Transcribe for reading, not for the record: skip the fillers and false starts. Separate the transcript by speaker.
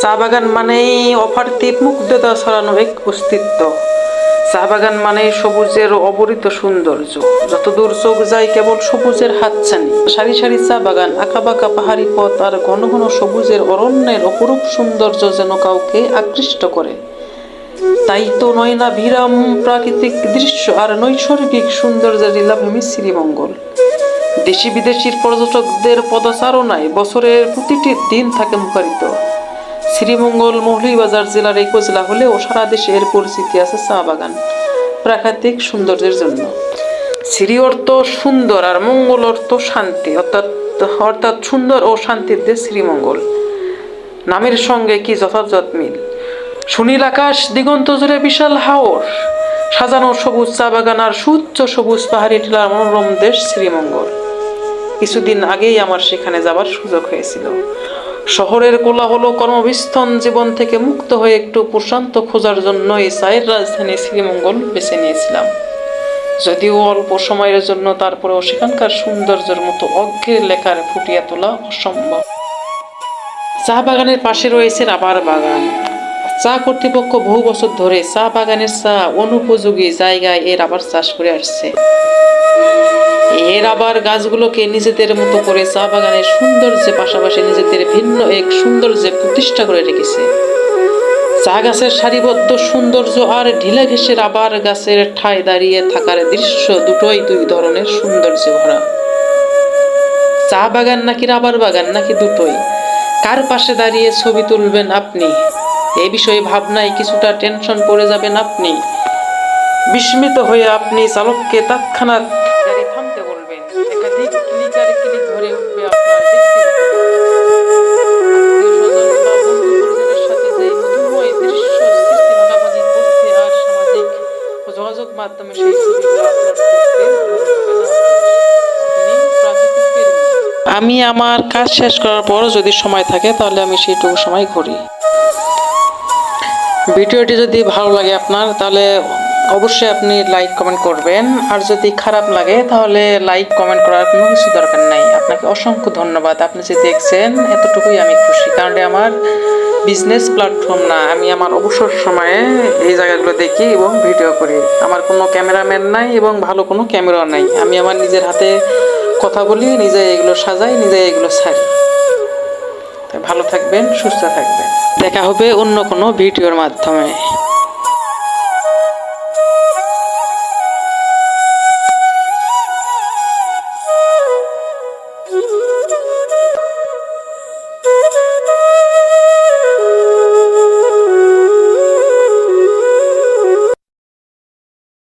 Speaker 1: চা বাগান মানেই অপার্থিব মুগ্ধতা ছড়ানো এক অস্তিত্ব। চা বাগান মানেই সবুজের অবরিত সৌন্দর্য, যতদূর চোখ যায় কেবল সবুজের হাতছানি। সারি সারি চা বাগান, আঁকাবাঁকা পাহাড়ি পথ আর ঘন ঘন সবুজের অরণ্যের অপরূপ সৌন্দর্য যেন কাউকে আকৃষ্ট করে। তাই তো নয়নাভিরাম প্রাকৃতিক দৃশ্য আর নৈসর্গিক সৌন্দর্যের লীলাভূমি শ্রীমঙ্গল। দেশি বিদেশির পর্যটকদের পদচারণায় বছরের প্রতিটি দিন থাকে মুখরিত। শ্রীমঙ্গল মৌলভীবাজার জেলার এই উপজেলা হলেও সারা দেশে এর পরিচিতি আছে চা বাগান প্রাকৃতিক সৌন্দর্যের জন্য। শ্রী অর্থ সুন্দর আর মঙ্গল অর্থ শান্তি, অর্থাৎ সুন্দর ও শান্তির দেশ শ্রীমঙ্গল। নামের সঙ্গে কি যথাযথ মিল। সুনীল আকাশ, দিগন্ত জুড়ে বিশাল হাওর, সাজানো সবুজ চা বাগান আর সুউচ্চ সবুজ পাহাড়ি টিলার মনোরম দেশ শ্রীমঙ্গল। কিছুদিন আগেই আমার সেখানে যাবার সুযোগ হয়েছিল। শহরের কোলাহল কর্মবিস্থন জীবন থেকে মুক্ত হয়ে একটু প্রশান্ত খোঁজার জন্য এই চায়ের রাজধানী শ্রীমঙ্গল বেছে নিয়েছিলাম। যদিও অল্প সময়ের জন্য, তারপরেও সেখানকার সৌন্দর্যের মতো অজ্ঞের লেখার ফুটিয়ে তোলা অসম্ভব। চা বাগানের পাশে রয়েছে রাবার বাগান। চা কর্তৃপক্ষ বহু বছর ধরে চা বাগানের চা অনুপযোগী জায়গায় এর রাবার চাষ করে আসছে। এর আবার গাছগুলোকে নিজেদের মতো করে চা বাগানের সৌন্দর্যের পাশাপাশি নিজেদের ভিন্ন এক সৌন্দর্যে প্রতিষ্ঠা করে রেখেছে। চা গাছের সারিবদ্ধ সৌন্দর্য আর ঢিলা ঘেঁষে রাবার গাছের ঠায় দাঁড়িয়ে থাকার দৃশ্য দুটোই দুই ধরনের সৌন্দর্যে ভরা। চা বাগান নাকি রাবার বাগান নাকি দুটোই, কার পাশে দাঁড়িয়ে ছবি তুলবেন আপনি? এই বিষয়ে ভাবনায় কিছুটা টেনশন পড়ে যাবেন আপনি। বিস্মিত হয়ে আপনি চালককে তৎক্ষণাৎ গাড়ি থামতে বলবেন। একাধিক ক্লিক আর ক্লিক ভরে উঠবে আপনার ব্যক্তিগত আত্মীয়-স্বজন বা বন্ধু-পরিজনের সাথে যে মধুময় দৃশ্য সৃষ্টি ভাগাভাগি করতে আর সামাজিক যোগাযোগ মাধ্যমে সেই ছবিগুলো আপলোড করতে হবে না। আপনি প্রাকৃতিক প্রেমী। আমি আমার কাজ শেষ করার পর যদি সময় থাকে তাহলে আমি সেইটুকু সময় ঘুরি। ভিডিওটি যদি ভালো লাগে আপনার, তাহলে অবশ্যই আপনি লাইক কমেন্ট করবেন। আর যদি খারাপ লাগে তাহলে লাইক কমেন্ট করার কোনো কিছু দরকার নাই। আপনাকে অসংখ্য ধন্যবাদ। আপনি যে দেখছেন এতটুকুই আমি খুশি, কারণ আমার বিজনেস প্ল্যাটফর্ম না। আমি আমার অবসর সময়ে এই জায়গাগুলো দেখি এবং ভিডিও করি। আমার কোনো ক্যামেরাম্যান নাই এবং ভালো কোনো ক্যামেরাও নাই। আমি আমার নিজের হাতে কথা বলি, নিজে এগুলো সাজাই, নিজে এগুলো ছাড়ি। ভালো থাকবেন, সুস্থ থাকবেন। দেখা হবে অন্য কোনো ভিডিওর মাধ্যমে।